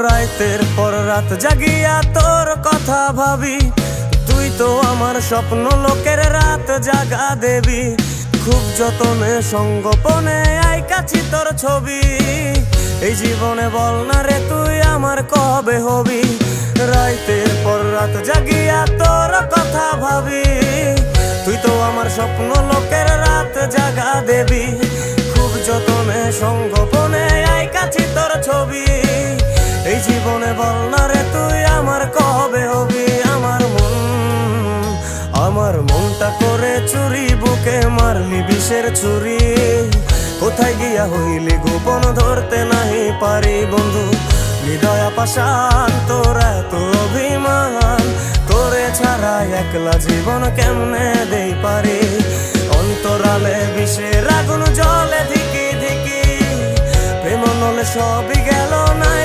রাতের পর রাত জাগিয়া তোর কথা ভাবি, তুই তো আমার স্বপ্ন লোকের রাত জাগা দেবী। খুব যতনে সঙ্গোপনে আইকাছি তোর ছবি, এই জীবনে বল না রে তুই আমার কবে হবি। রাতের পর রাত জাগিয়া তোর কথা ভাবি, তুই তো আমার স্বপ্ন লোকের রাত জাগা দেবী। খুব যতনে সঙ্গোপনে আইকাছি তোর ছবি, এই জীবনে বল না রে তুই আমার কবে হবি। আমার মনটা করে চুরি, বুকে মারলি বিষের ছুরি। কোথায় গিয়া হইলি গোপন ধরতে নাহি পারি বন্ধু। হৃদয় পাষাণ তোর এত অভিমান, তোরে ছাড়া একলা জীবন কেমনে দেই পারি। অন্তরালে বিষের আগুন জ্বলে ধিকি ধিকি, প্রেম নলে সবই গেল নাই।